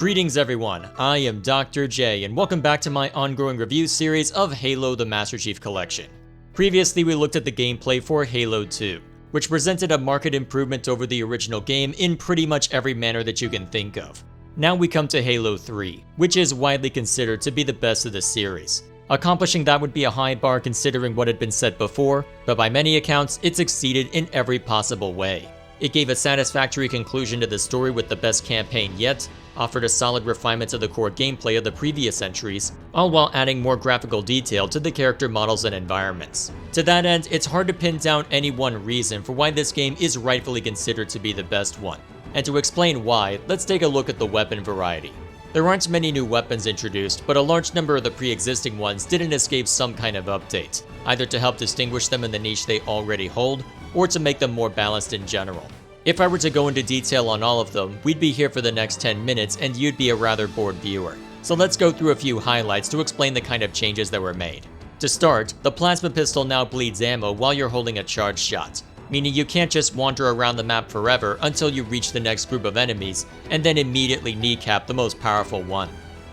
Greetings everyone, I am Dr. J and welcome back to my ongoing review series of Halo the Master Chief Collection. Previously we looked at the gameplay for Halo 2, which presented a marked improvement over the original game in pretty much every manner that you can think of. Now we come to Halo 3, which is widely considered to be the best of the series. Accomplishing that would be a high bar considering what had been said before, but by many accounts it succeeded in every possible way. It gave a satisfactory conclusion to the story with the best campaign yet, offered a solid refinement to the core gameplay of the previous entries, all while adding more graphical detail to the character models and environments. To that end, it's hard to pin down any one reason for why this game is rightfully considered to be the best one. And to explain why, let's take a look at the weapon variety. There aren't many new weapons introduced, but a large number of the pre-existing ones didn't escape some kind of update, either to help distinguish them in the niche they already hold, or to make them more balanced in general. If I were to go into detail on all of them, we'd be here for the next 10 minutes and you'd be a rather bored viewer. So let's go through a few highlights to explain the kind of changes that were made. To start, the plasma pistol now bleeds ammo while you're holding a charged shot, meaning you can't just wander around the map forever until you reach the next group of enemies and then immediately kneecap the most powerful one.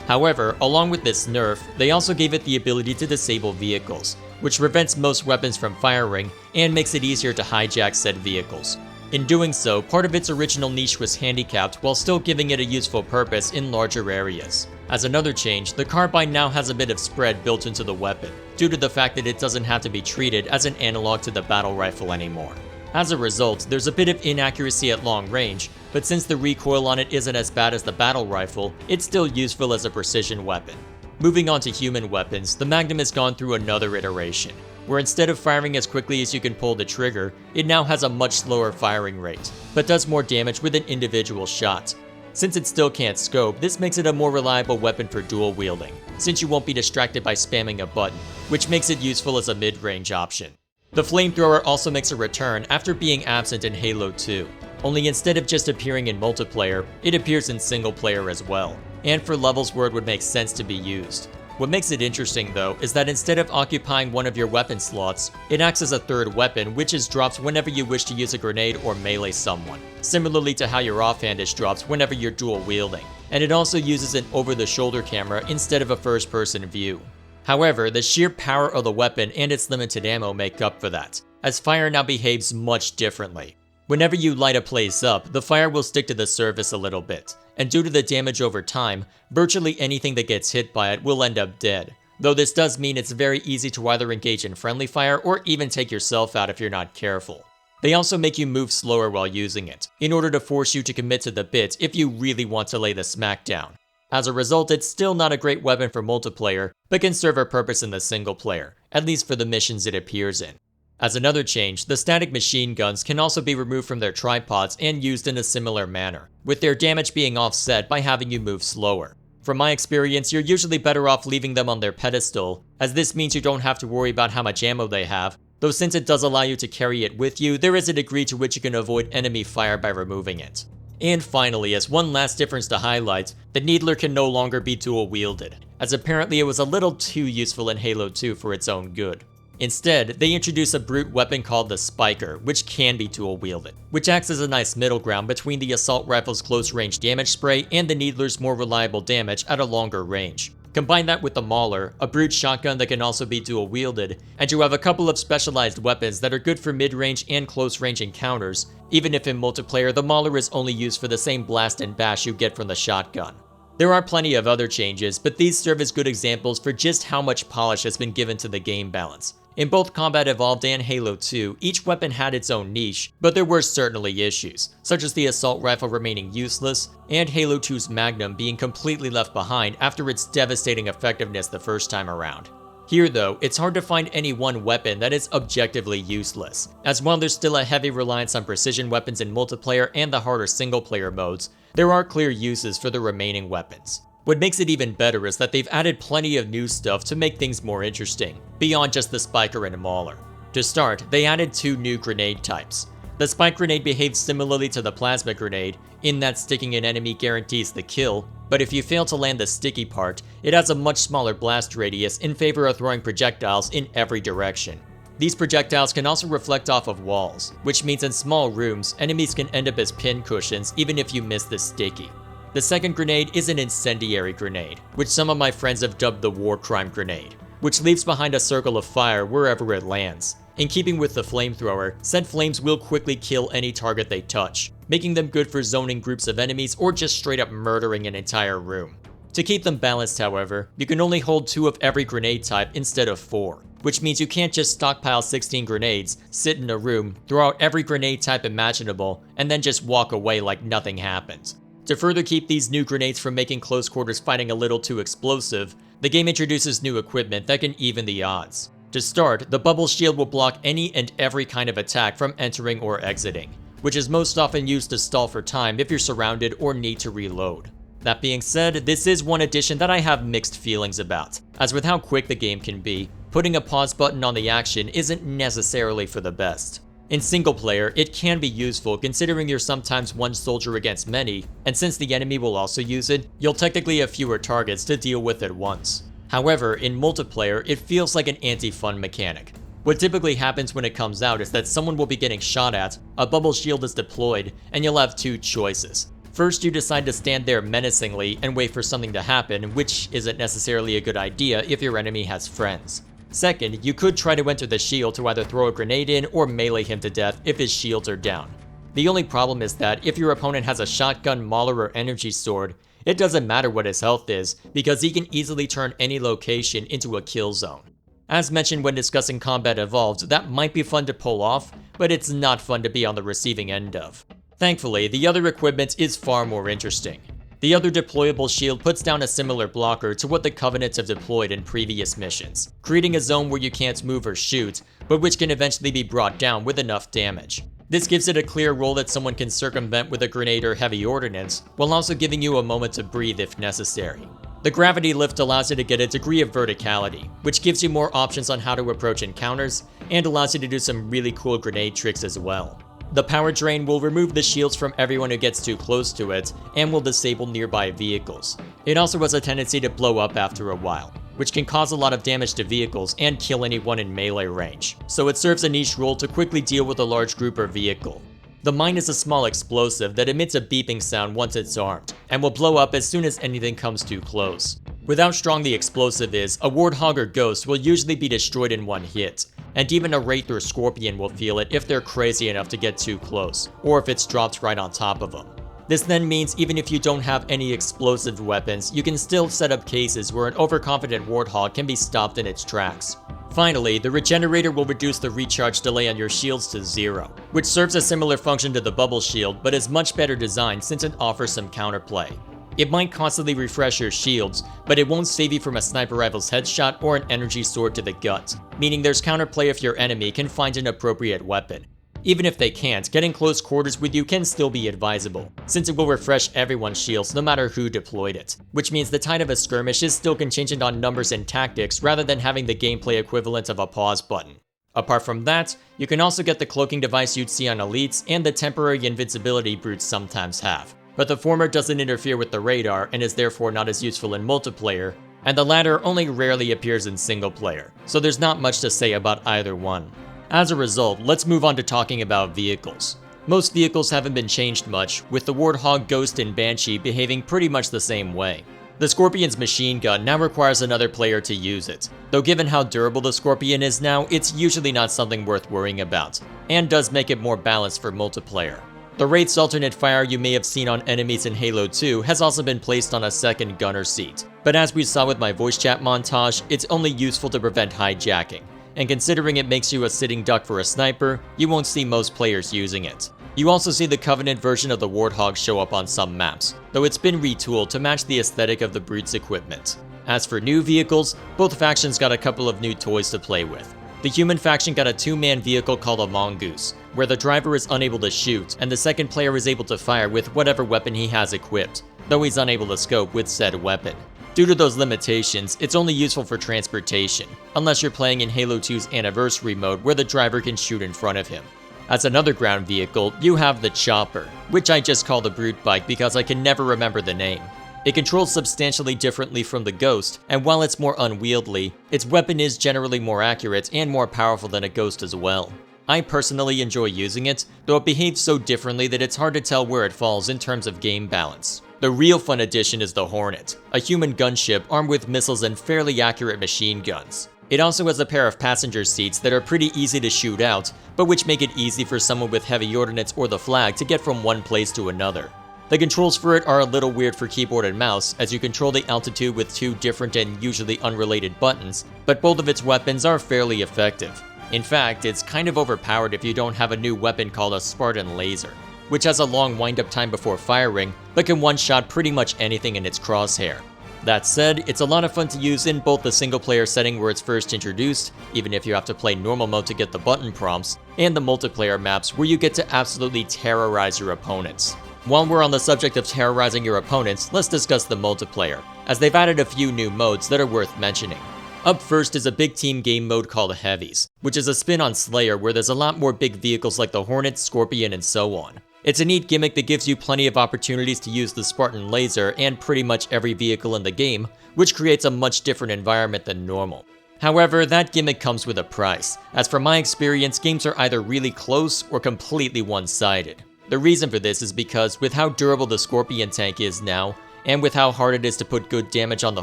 However, along with this nerf, they also gave it the ability to disable vehicles, which prevents most weapons from firing and makes it easier to hijack said vehicles. In doing so, part of its original niche was handicapped while still giving it a useful purpose in larger areas. As another change, the carbine now has a bit of spread built into the weapon, due to the fact that it doesn't have to be treated as an analog to the battle rifle anymore. As a result, there's a bit of inaccuracy at long range, but since the recoil on it isn't as bad as the battle rifle, it's still useful as a precision weapon. Moving on to human weapons, the Magnum has gone through another iteration, where instead of firing as quickly as you can pull the trigger, it now has a much slower firing rate, but does more damage with an individual shot. Since it still can't scope, this makes it a more reliable weapon for dual wielding, since you won't be distracted by spamming a button, which makes it useful as a mid-range option. The flamethrower also makes a return after being absent in Halo 2, only instead of just appearing in multiplayer, it appears in single player as well, and for levels where it would make sense to be used. What makes it interesting though is that instead of occupying one of your weapon slots, it acts as a third weapon which is dropped whenever you wish to use a grenade or melee someone, similarly to how your offhand is dropped whenever you're dual wielding, and it also uses an over-the-shoulder camera instead of a first-person view. However, the sheer power of the weapon and its limited ammo make up for that, as fire now behaves much differently. Whenever you light a place up, the fire will stick to the surface a little bit, and due to the damage over time, virtually anything that gets hit by it will end up dead, though this does mean it's very easy to either engage in friendly fire or even take yourself out if you're not careful. They also make you move slower while using it, in order to force you to commit to the bit if you really want to lay the smack down. As a result, it's still not a great weapon for multiplayer, but can serve a purpose in the single player, at least for the missions it appears in. As another change, the static machine guns can also be removed from their tripods and used in a similar manner, with their damage being offset by having you move slower. From my experience, you're usually better off leaving them on their pedestal, as this means you don't have to worry about how much ammo they have, though since it does allow you to carry it with you, there is a degree to which you can avoid enemy fire by removing it. And finally, as one last difference to highlight, the Needler can no longer be dual wielded, as apparently it was a little too useful in Halo 2 for its own good. Instead, they introduce a brute weapon called the Spiker, which can be dual wielded, which acts as a nice middle ground between the assault rifle's close range damage spray and the Needler's more reliable damage at a longer range. Combine that with the Mauler, a brute shotgun that can also be dual wielded, and you have a couple of specialized weapons that are good for mid-range and close-range encounters, even if in multiplayer the Mauler is only used for the same blast and bash you get from the shotgun. There are plenty of other changes, but these serve as good examples for just how much polish has been given to the game balance. In both Combat Evolved and Halo 2, each weapon had its own niche, but there were certainly issues, such as the assault rifle remaining useless, and Halo 2's Magnum being completely left behind after its devastating effectiveness the first time around. Here though, it's hard to find any one weapon that is objectively useless, as while there's still a heavy reliance on precision weapons in multiplayer and the harder single-player modes, there are clear uses for the remaining weapons. What makes it even better is that they've added plenty of new stuff to make things more interesting, beyond just the Spiker and Mauler. To start, they added 2 new grenade types. The Spike Grenade behaves similarly to the Plasma Grenade, in that sticking an enemy guarantees the kill, but if you fail to land the sticky part, it has a much smaller blast radius in favor of throwing projectiles in every direction. These projectiles can also reflect off of walls, which means in small rooms, enemies can end up as pin cushions even if you miss the sticky. The second grenade is an incendiary grenade, which some of my friends have dubbed the war crime grenade, which leaves behind a circle of fire wherever it lands. In keeping with the flamethrower, said flames will quickly kill any target they touch, making them good for zoning groups of enemies or just straight up murdering an entire room. To keep them balanced, however, you can only hold 2 of every grenade type instead of 4, which means you can't just stockpile 16 grenades, sit in a room, throw out every grenade type imaginable, and then just walk away like nothing happened. To further keep these new grenades from making close quarters fighting a little too explosive, the game introduces new equipment that can even the odds. To start, the bubble shield will block any and every kind of attack from entering or exiting, which is most often used to stall for time if you're surrounded or need to reload. That being said, this is one addition that I have mixed feelings about, as with how quick the game can be, putting a pause button on the action isn't necessarily for the best. In single player, it can be useful considering you're sometimes one soldier against many, and since the enemy will also use it, you'll technically have fewer targets to deal with at once. However, in multiplayer, it feels like an anti-fun mechanic. What typically happens when it comes out is that someone will be getting shot at, a bubble shield is deployed, and you'll have 2 choices. First, you decide to stand there menacingly and wait for something to happen, which isn't necessarily a good idea if your enemy has friends. Second, you could try to enter the shield to either throw a grenade in or melee him to death if his shields are down. The only problem is that if your opponent has a shotgun, mauler, or energy sword, it doesn't matter what his health is, because he can easily turn any location into a kill zone. As mentioned when discussing Combat Evolved, that might be fun to pull off, but it's not fun to be on the receiving end of. Thankfully, the other equipment is far more interesting. The other deployable shield puts down a similar blocker to what the Covenants have deployed in previous missions, creating a zone where you can't move or shoot, but which can eventually be brought down with enough damage. This gives it a clear role that someone can circumvent with a grenade or heavy ordnance, while also giving you a moment to breathe if necessary. The gravity lift allows you to get a degree of verticality, which gives you more options on how to approach encounters, and allows you to do some really cool grenade tricks as well. The power drain will remove the shields from everyone who gets too close to it, and will disable nearby vehicles. It also has a tendency to blow up after a while, which can cause a lot of damage to vehicles and kill anyone in melee range, so it serves a niche role to quickly deal with a large group or vehicle. The mine is a small explosive that emits a beeping sound once it's armed, and will blow up as soon as anything comes too close. With how strong the explosive is, a warthog or ghost will usually be destroyed in one hit, and even a wraith or scorpion will feel it if they're crazy enough to get too close, or if it's dropped right on top of them. This then means even if you don't have any explosive weapons, you can still set up cases where an overconfident warthog can be stopped in its tracks. Finally, the regenerator will reduce the recharge delay on your shields to 0, which serves a similar function to the bubble shield but is much better designed since it offers some counterplay. It might constantly refresh your shields, but it won't save you from a sniper rifle's headshot or an energy sword to the gut, meaning there's counterplay if your enemy can find an appropriate weapon. Even if they can't, getting close quarters with you can still be advisable, since it will refresh everyone's shields no matter who deployed it, which means the tide of a skirmish is still contingent on numbers and tactics rather than having the gameplay equivalent of a pause button. Apart from that, you can also get the cloaking device you'd see on elites and the temporary invincibility brutes sometimes have, but the former doesn't interfere with the radar and is therefore not as useful in multiplayer, and the latter only rarely appears in single player, so there's not much to say about either one. As a result, let's move on to talking about vehicles. Most vehicles haven't been changed much, with the Warthog, Ghost, and Banshee behaving pretty much the same way. The Scorpion's machine gun now requires another player to use it, though given how durable the Scorpion is now, it's usually not something worth worrying about, and does make it more balanced for multiplayer. The Wraith's alternate fire you may have seen on enemies in Halo 2 has also been placed on a second gunner seat, but as we saw with my voice chat montage, it's only useful to prevent hijacking, and considering it makes you a sitting duck for a sniper, you won't see most players using it. You also see the Covenant version of the Warthog show up on some maps, though it's been retooled to match the aesthetic of the Brute's equipment. As for new vehicles, both factions got a couple of new toys to play with. The human faction got a 2-man vehicle called a Mongoose, where the driver is unable to shoot, and the second player is able to fire with whatever weapon he has equipped, though he's unable to scope with said weapon. Due to those limitations, it's only useful for transportation, unless you're playing in Halo 2's Anniversary mode where the driver can shoot in front of him. As another ground vehicle, you have the Chopper, which I just call the Brute Bike because I can never remember the name. It controls substantially differently from the Ghost, and while it's more unwieldy, its weapon is generally more accurate and more powerful than a Ghost as well. I personally enjoy using it, though it behaves so differently that it's hard to tell where it falls in terms of game balance. The real fun addition is the Hornet, a human gunship armed with missiles and fairly accurate machine guns. It also has a pair of passenger seats that are pretty easy to shoot out, but which make it easy for someone with heavy ordnance or the flag to get from one place to another. The controls for it are a little weird for keyboard and mouse, as you control the altitude with two different and usually unrelated buttons, but both of its weapons are fairly effective. In fact, it's kind of overpowered if you don't have a new weapon called a Spartan Laser, which has a long wind-up time before firing, but can one-shot pretty much anything in its crosshair. That said, it's a lot of fun to use in both the single-player setting where it's first introduced, even if you have to play normal mode to get the button prompts, and the multiplayer maps where you get to absolutely terrorize your opponents. While we're on the subject of terrorizing your opponents, let's discuss the multiplayer, as they've added a few new modes that are worth mentioning. Up first is a big team game mode called Heavies, which is a spin on Slayer where there's a lot more big vehicles like the Hornet, Scorpion, and so on. It's a neat gimmick that gives you plenty of opportunities to use the Spartan Laser and pretty much every vehicle in the game, which creates a much different environment than normal. However, that gimmick comes with a price, as from my experience, games are either really close or completely one-sided. The reason for this is because with how durable the Scorpion tank is now, and with how hard it is to put good damage on the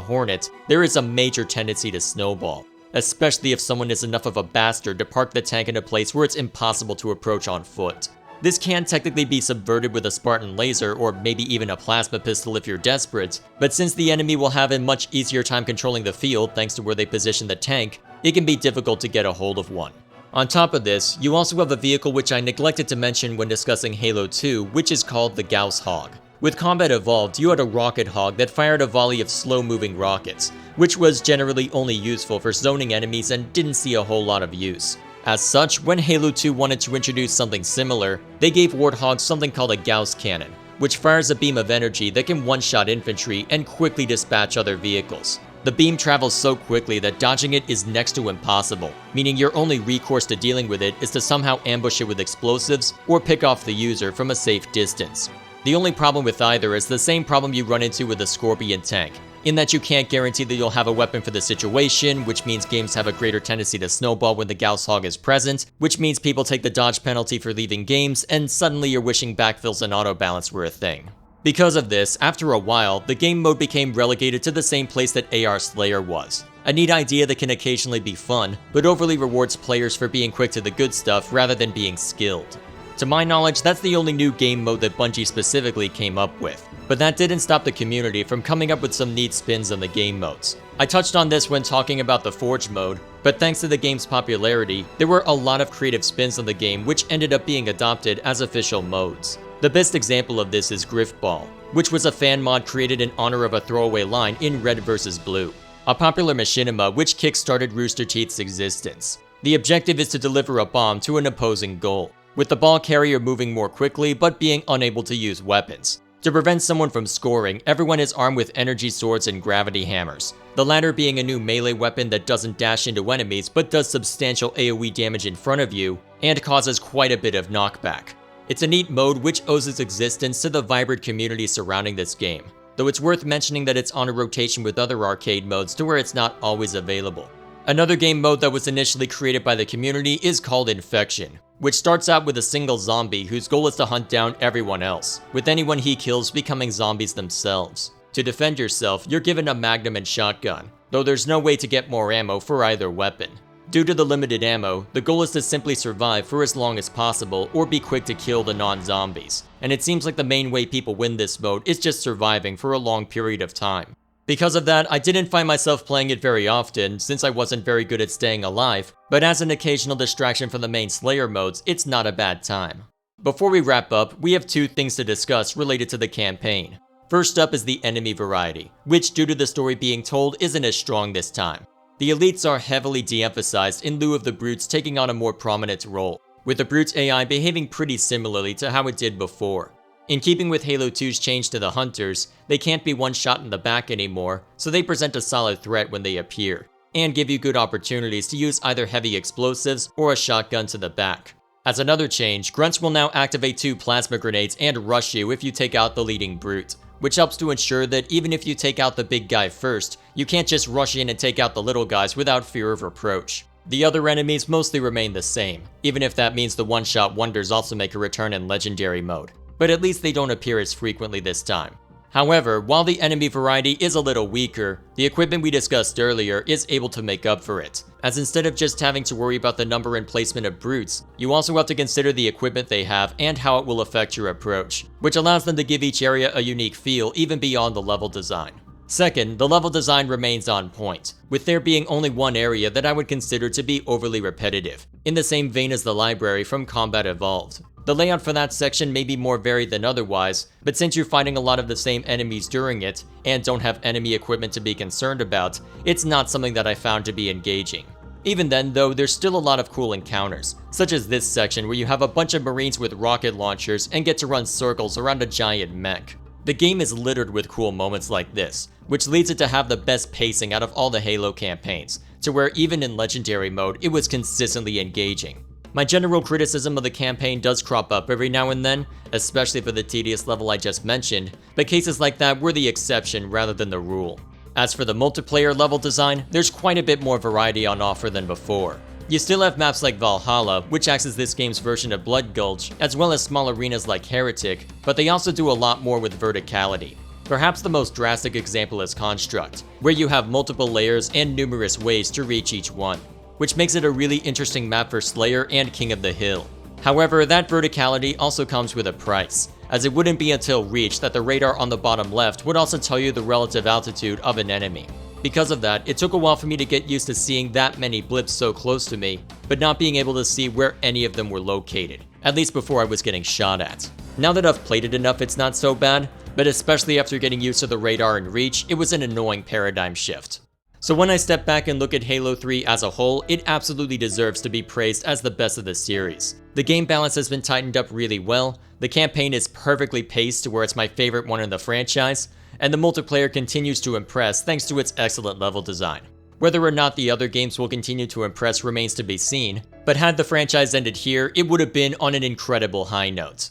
Hornet, there is a major tendency to snowball, especially if someone is enough of a bastard to park the tank in a place where it's impossible to approach on foot. This can technically be subverted with a Spartan Laser or maybe even a plasma pistol if you're desperate, but since the enemy will have a much easier time controlling the field thanks to where they position the tank, it can be difficult to get a hold of one. On top of this, you also have a vehicle which I neglected to mention when discussing Halo 2, which is called the Gauss Hog. With combat evolved, you had a rocket hog that fired a volley of slow-moving rockets, which was generally only useful for zoning enemies and didn't see a whole lot of use. As such, when Halo 2 wanted to introduce something similar, they gave Warthog something called a Gauss Cannon, which fires a beam of energy that can one-shot infantry and quickly dispatch other vehicles. The beam travels so quickly that dodging it is next to impossible, meaning your only recourse to dealing with it is to somehow ambush it with explosives or pick off the user from a safe distance. The only problem with either is the same problem you run into with the Scorpion tank, in that you can't guarantee that you'll have a weapon for the situation, which means games have a greater tendency to snowball when the Gauss Hog is present, which means people take the dodge penalty for leaving games, and suddenly your wishing backfills and auto balance were a thing. Because of this, after a while, the game mode became relegated to the same place that AR Slayer was. A neat idea that can occasionally be fun, but overly rewards players for being quick to the good stuff rather than being skilled. To my knowledge, that's the only new game mode that Bungie specifically came up with, but that didn't stop the community from coming up with some neat spins on the game modes. I touched on this when talking about the Forge mode, but thanks to the game's popularity, there were a lot of creative spins on the game which ended up being adopted as official modes. The best example of this is Griffball, which was a fan mod created in honor of a throwaway line in Red vs. Blue, a popular machinima which kick-started Rooster Teeth's existence. The objective is to deliver a bomb to an opposing goal, with the ball carrier moving more quickly but being unable to use weapons. To prevent someone from scoring, everyone is armed with energy swords and gravity hammers, the latter being a new melee weapon that doesn't dash into enemies but does substantial AoE damage in front of you and causes quite a bit of knockback. It's a neat mode which owes its existence to the vibrant community surrounding this game, though it's worth mentioning that it's on a rotation with other arcade modes to where it's not always available. Another game mode that was initially created by the community is called Infection, which starts out with a single zombie whose goal is to hunt down everyone else, with anyone he kills becoming zombies themselves. To defend yourself, you're given a magnum and shotgun, though there's no way to get more ammo for either weapon. Due to the limited ammo, the goal is to simply survive for as long as possible or be quick to kill the non-zombies, and it seems like the main way people win this mode is just surviving for a long period of time. Because of that, I didn't find myself playing it very often since I wasn't very good at staying alive, but as an occasional distraction from the main Slayer modes, it's not a bad time. Before we wrap up, we have two things to discuss related to the campaign. First up is the enemy variety, which due to the story being told isn't as strong this time. The elites are heavily de-emphasized in lieu of the brutes taking on a more prominent role, with the brutes AI behaving pretty similarly to how it did before. In keeping with Halo 2's change to the hunters, they can't be one shot in the back anymore, so they present a solid threat when they appear, and give you good opportunities to use either heavy explosives or a shotgun to the back. As another change, grunts will now activate 2 plasma grenades and rush you if you take out the leading brute, which helps to ensure that even if you take out the big guy first, you can't just rush in and take out the little guys without fear of reproach. The other enemies mostly remain the same, even if that means the one-shot wonders also make a return in Legendary mode, but at least they don't appear as frequently this time. However, while the enemy variety is a little weaker, the equipment we discussed earlier is able to make up for it, as instead of just having to worry about the number and placement of brutes, you also have to consider the equipment they have and how it will affect your approach, which allows them to give each area a unique feel even beyond the level design. Second, the level design remains on point, with there being only one area that I would consider to be overly repetitive, in the same vein as the library from Combat Evolved. The layout for that section may be more varied than otherwise, but since you're fighting a lot of the same enemies during it, and don't have enemy equipment to be concerned about, it's not something that I found to be engaging. Even then though, there's still a lot of cool encounters, such as this section where you have a bunch of marines with rocket launchers and get to run circles around a giant mech. The game is littered with cool moments like this, which leads it to have the best pacing out of all the Halo campaigns, to where even in Legendary mode, it was consistently engaging. My general criticism of the campaign does crop up every now and then, especially for the tedious level I just mentioned, but cases like that were the exception rather than the rule. As for the multiplayer level design, there's quite a bit more variety on offer than before. You still have maps like Valhalla, which acts as this game's version of Blood Gulch, as well as small arenas like Heretic, but they also do a lot more with verticality. Perhaps the most drastic example is Construct, where you have multiple layers and numerous ways to reach each one, which makes it a really interesting map for Slayer and King of the Hill. However, that verticality also comes with a price, as it wouldn't be until Reach that the radar on the bottom left would also tell you the relative altitude of an enemy. Because of that, it took a while for me to get used to seeing that many blips so close to me, but not being able to see where any of them were located, at least before I was getting shot at. Now that I've played it enough, it's not so bad, but especially after getting used to the radar and Reach, it was an annoying paradigm shift. So when I step back and look at Halo 3 as a whole, it absolutely deserves to be praised as the best of the series. The game balance has been tightened up really well, the campaign is perfectly paced to where it's my favorite one in the franchise, and the multiplayer continues to impress thanks to its excellent level design. Whether or not the other games will continue to impress remains to be seen, but had the franchise ended here, it would have been on an incredible high note.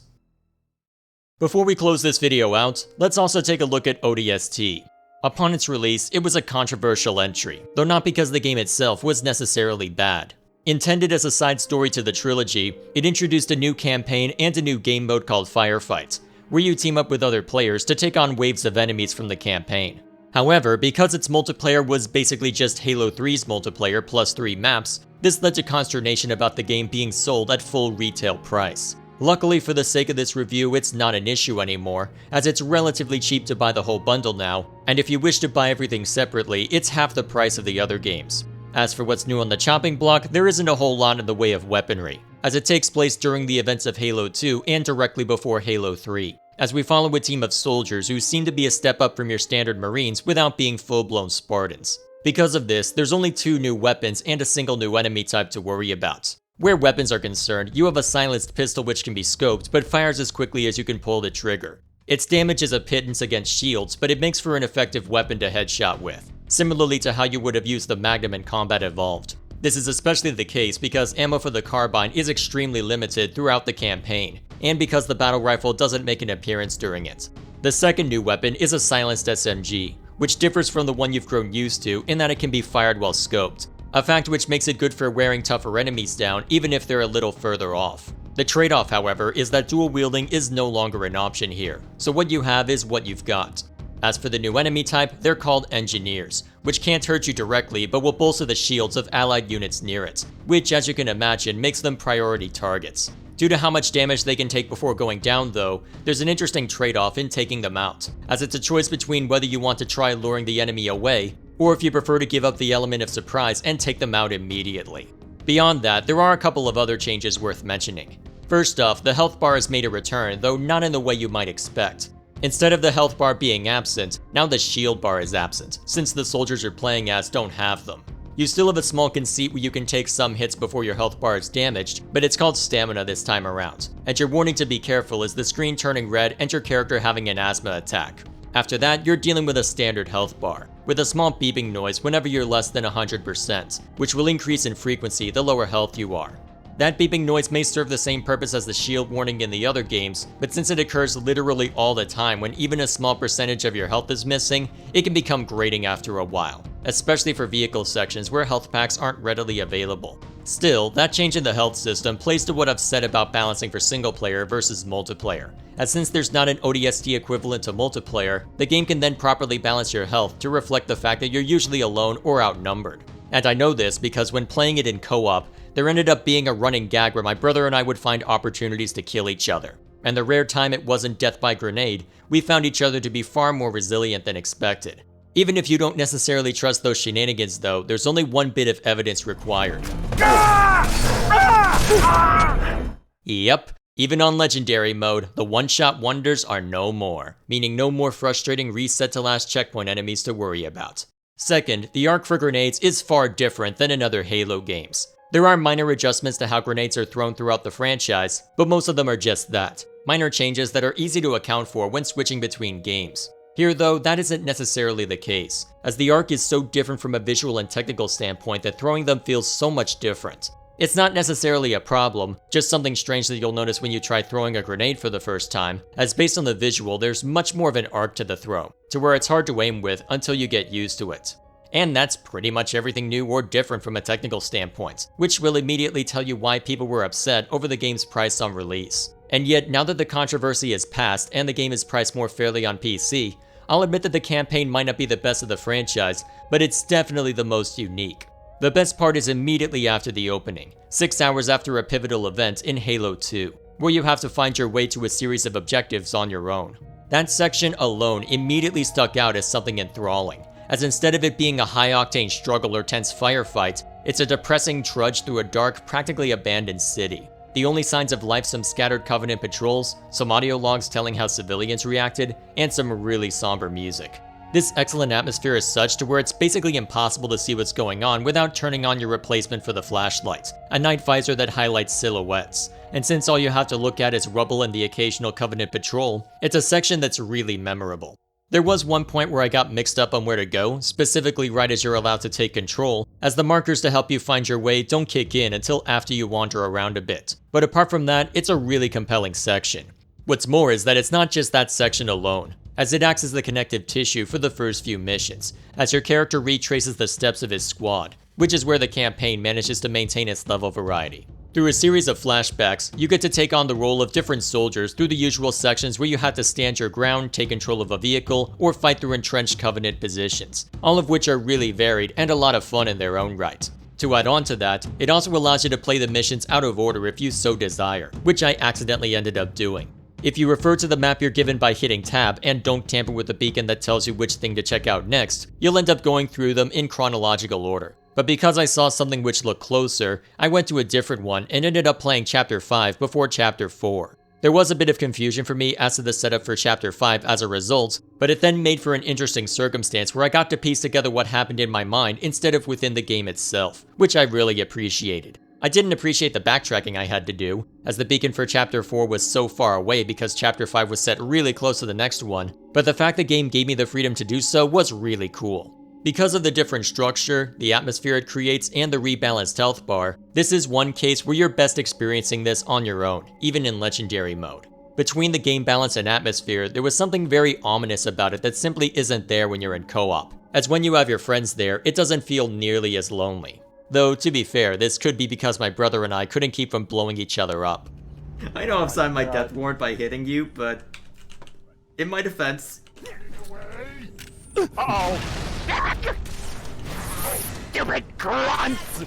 Before we close this video out, let's also take a look at ODST. Upon its release, it was a controversial entry, though not because the game itself was necessarily bad. Intended as a side story to the trilogy, it introduced a new campaign and a new game mode called Firefight, where you team up with other players to take on waves of enemies from the campaign. However, because its multiplayer was basically just Halo 3's multiplayer plus 3 maps, this led to consternation about the game being sold at full retail price. Luckily for the sake of this review, it's not an issue anymore, as it's relatively cheap to buy the whole bundle now, and if you wish to buy everything separately, it's half the price of the other games. As for what's new on the chopping block, there isn't a whole lot in the way of weaponry, as it takes place during the events of Halo 2 and directly before Halo 3, as we follow a team of soldiers who seem to be a step up from your standard Marines without being full-blown Spartans. Because of this, there's only 2 new weapons and a single new enemy type to worry about. Where weapons are concerned, you have a silenced pistol which can be scoped, but fires as quickly as you can pull the trigger. Its damage is a pittance against shields, but it makes for an effective weapon to headshot with, similarly to how you would have used the Magnum in Combat Evolved. This is especially the case because ammo for the carbine is extremely limited throughout the campaign, and because the battle rifle doesn't make an appearance during it. The second new weapon is a silenced SMG, which differs from the one you've grown used to in that it can be fired while scoped, a fact which makes it good for wearing tougher enemies down even if they're a little further off. The trade-off, however, is that dual wielding is no longer an option here, so what you have is what you've got. As for the new enemy type, they're called Engineers, which can't hurt you directly but will bolster the shields of allied units near it, which as you can imagine makes them priority targets. Due to how much damage they can take before going down though, there's an interesting trade-off in taking them out, as it's a choice between whether you want to try luring the enemy away, or if you prefer to give up the element of surprise and take them out immediately. Beyond that, there are a couple of other changes worth mentioning. First off, the health bar has made a return, though not in the way you might expect. Instead of the health bar being absent, now the shield bar is absent, since the soldiers you're playing as don't have them. You still have a small conceit where you can take some hits before your health bar is damaged, but it's called stamina this time around, and your warning to be careful is the screen turning red and your character having an asthma attack. After that, you're dealing with a standard health bar, with a small beeping noise whenever you're less than 100%, which will increase in frequency the lower health you are. That beeping noise may serve the same purpose as the shield warning in the other games, but since it occurs literally all the time when even a small percentage of your health is missing, it can become grating after a while, especially for vehicle sections where health packs aren't readily available. Still, that change in the health system plays to what I've said about balancing for single player versus multiplayer, as since there's not an ODST equivalent to multiplayer, the game can then properly balance your health to reflect the fact that you're usually alone or outnumbered. And I know this because when playing it in co-op, there ended up being a running gag where my brother and I would find opportunities to kill each other. And the rare time it wasn't death by grenade, we found each other to be far more resilient than expected. Even if you don't necessarily trust those shenanigans though, there's only one bit of evidence required. Yep, even on Legendary mode, the one-shot wonders are no more, meaning no more frustrating reset to last checkpoint enemies to worry about. Second, the arc for grenades is far different than in other Halo games. There are minor adjustments to how grenades are thrown throughout the franchise, but most of them are just that, minor changes that are easy to account for when switching between games. Here though, that isn't necessarily the case, as the arc is so different from a visual and technical standpoint that throwing them feels so much different. It's not necessarily a problem, just something strange that you'll notice when you try throwing a grenade for the first time, as based on the visual there's much more of an arc to the throw, to where it's hard to aim with until you get used to it. And that's pretty much everything new or different from a technical standpoint, which will immediately tell you why people were upset over the game's price on release. And yet, now that the controversy is past and the game is priced more fairly on PC, I'll admit that the campaign might not be the best of the franchise, but it's definitely the most unique. The best part is immediately after the opening, 6 hours after a pivotal event in Halo 2, where you have to find your way to a series of objectives on your own. That section alone immediately stuck out as something enthralling, as instead of it being a high-octane struggle or tense firefight, it's a depressing trudge through a dark, practically abandoned city. The only signs of life some scattered Covenant patrols, some audio logs telling how civilians reacted, and some really somber music. This excellent atmosphere is such to where it's basically impossible to see what's going on without turning on your replacement for the flashlight, a night visor that highlights silhouettes. And since all you have to look at is rubble and the occasional Covenant patrol, it's a section that's really memorable. There was one point where I got mixed up on where to go, specifically right as you're allowed to take control, as the markers to help you find your way don't kick in until after you wander around a bit. But apart from that, it's a really compelling section. What's more is that it's not just that section alone, as it acts as the connective tissue for the first few missions, as your character retraces the steps of his squad, which is where the campaign manages to maintain its level variety. Through a series of flashbacks, you get to take on the role of different soldiers through the usual sections where you have to stand your ground, take control of a vehicle, or fight through entrenched Covenant positions, all of which are really varied and a lot of fun in their own right. To add on to that, it also allows you to play the missions out of order if you so desire, which I accidentally ended up doing. If you refer to the map you're given by hitting tab and don't tamper with the beacon that tells you which thing to check out next, you'll end up going through them in chronological order. But because I saw something which looked closer, I went to a different one and ended up playing Chapter 5 before Chapter 4. There was a bit of confusion for me as to the setup for Chapter 5 as a result, but it then made for an interesting circumstance where I got to piece together what happened in my mind instead of within the game itself, which I really appreciated. I didn't appreciate the backtracking I had to do, as the beacon for Chapter 4 was so far away because Chapter 5 was set really close to the next one, but the fact the game gave me the freedom to do so was really cool. Because of the different structure, the atmosphere it creates, and the rebalanced health bar, this is one case where you're best experiencing this on your own, even in Legendary mode. Between the game balance and atmosphere, there was something very ominous about it that simply isn't there when you're in co-op, as when you have your friends there, it doesn't feel nearly as lonely. Though, to be fair, this could be because my brother and I couldn't keep from blowing each other up. I know I've signed my death warrant by hitting you, but in my defense... Uh-oh! Stupid grunts!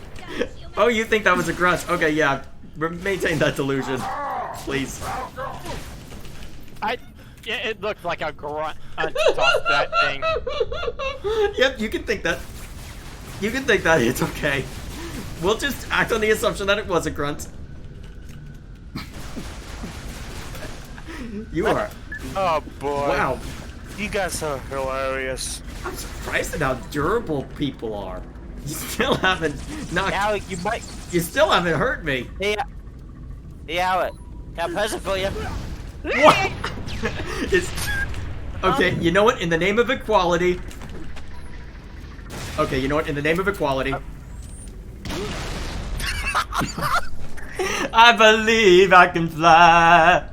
Oh, you think that was a grunt? Okay, yeah. Maintain that delusion. Please. It looked like a grunt. Toss that thing. Yep, you can think that. You can think that. It's okay. We'll just act on the assumption that it was a grunt. You are. Oh, boy. Wow. You guys are hilarious. I'm surprised at how durable people are. You still haven't knocked. Alec, you might. You still haven't hurt me. Hey, Alec. Got a present for you. What? Okay, you know what? In the name of equality. Okay, you know what? In the name of equality. I believe I can fly.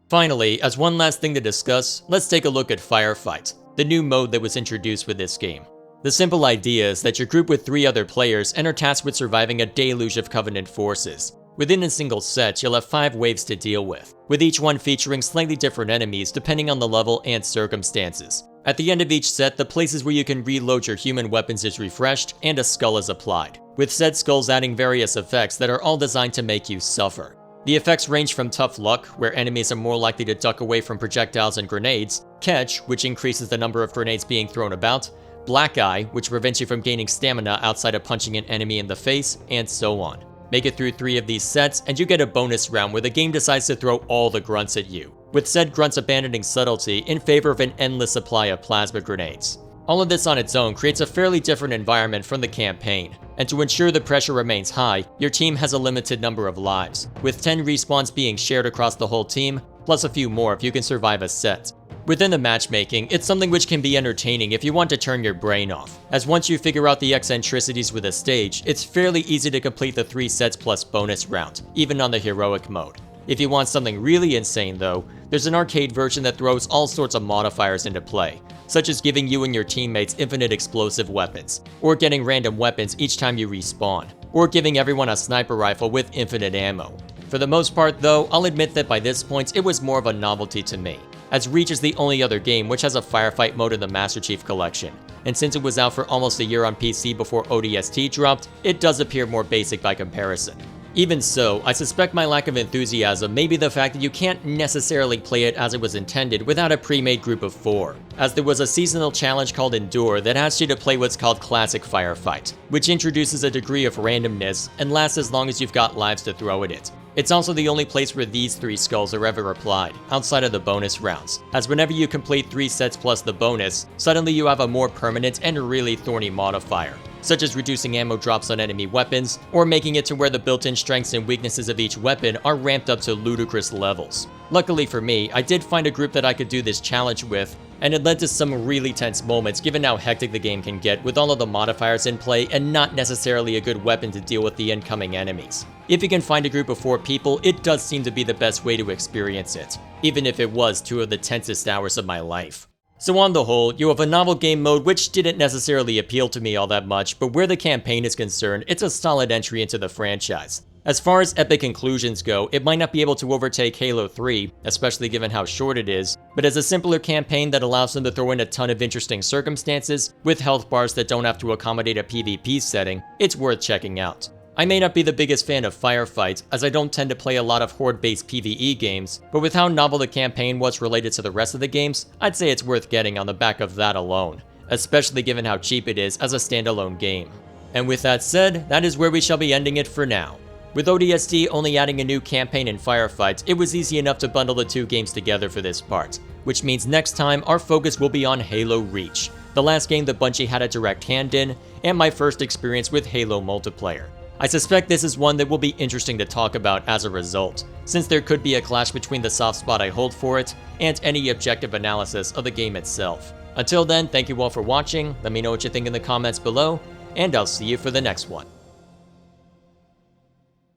Finally, as one last thing to discuss, let's take a look at Firefight, the new mode that was introduced with this game. The simple idea is that you're grouped with 3 other players and are tasked with surviving a deluge of Covenant forces. Within a single set, you'll have 5 waves to deal with each one featuring slightly different enemies depending on the level and circumstances. At the end of each set, the places where you can reload your human weapons is refreshed and a skull is applied, with said skulls adding various effects that are all designed to make you suffer. The effects range from Tough Luck, where enemies are more likely to duck away from projectiles and grenades, Catch, which increases the number of grenades being thrown about, Black Eye, which prevents you from gaining stamina outside of punching an enemy in the face, and so on. Make it through 3 of these sets, and you get a bonus round where the game decides to throw all the grunts at you, with said grunts abandoning subtlety in favor of an endless supply of plasma grenades. All of this on its own creates a fairly different environment from the campaign, and to ensure the pressure remains high, your team has a limited number of lives, with 10 respawns being shared across the whole team, plus a few more if you can survive a set. Within the matchmaking, it's something which can be entertaining if you want to turn your brain off, as once you figure out the eccentricities with a stage, it's fairly easy to complete the 3 sets plus bonus round, even on the heroic mode. If you want something really insane though, there's an arcade version that throws all sorts of modifiers into play, such as giving you and your teammates infinite explosive weapons, or getting random weapons each time you respawn, or giving everyone a sniper rifle with infinite ammo. For the most part though, I'll admit that by this point it was more of a novelty to me, as Reach is the only other game which has a Firefight mode in the Master Chief Collection, and since it was out for almost a year on PC before ODST dropped, it does appear more basic by comparison. Even so, I suspect my lack of enthusiasm may be the fact that you can't necessarily play it as it was intended without a pre-made group of 4, as there was a seasonal challenge called Endure that asks you to play what's called Classic Firefight, which introduces a degree of randomness and lasts as long as you've got lives to throw at it. It's also the only place where these 3 skulls are ever applied, outside of the bonus rounds, as whenever you complete 3 sets plus the bonus, suddenly you have a more permanent and really thorny modifier, such as reducing ammo drops on enemy weapons, or making it to where the built-in strengths and weaknesses of each weapon are ramped up to ludicrous levels. Luckily for me, I did find a group that I could do this challenge with, and it led to some really tense moments given how hectic the game can get with all of the modifiers in play and not necessarily a good weapon to deal with the incoming enemies. If you can find a group of 4 people, it does seem to be the best way to experience it, even if it was 2 of the tensest hours of my life. So on the whole, you have a novel game mode which didn't necessarily appeal to me all that much, but where the campaign is concerned, it's a solid entry into the franchise. As far as epic conclusions go, it might not be able to overtake Halo 3, especially given how short it is, but as a simpler campaign that allows them to throw in a ton of interesting circumstances, with health bars that don't have to accommodate a PvP setting, it's worth checking out. I may not be the biggest fan of Firefight, as I don't tend to play a lot of horde-based PvE games, but with how novel the campaign was related to the rest of the games, I'd say it's worth getting on the back of that alone, especially given how cheap it is as a standalone game. And with that said, that is where we shall be ending it for now. With ODST only adding a new campaign in Firefight, it was easy enough to bundle the 2 games together for this part, which means next time our focus will be on Halo Reach, the last game that Bungie had a direct hand in, and my first experience with Halo multiplayer. I suspect this is one that will be interesting to talk about as a result, since there could be a clash between the soft spot I hold for it and any objective analysis of the game itself. Until then, thank you all for watching, let me know what you think in the comments below, and I'll see you for the next one.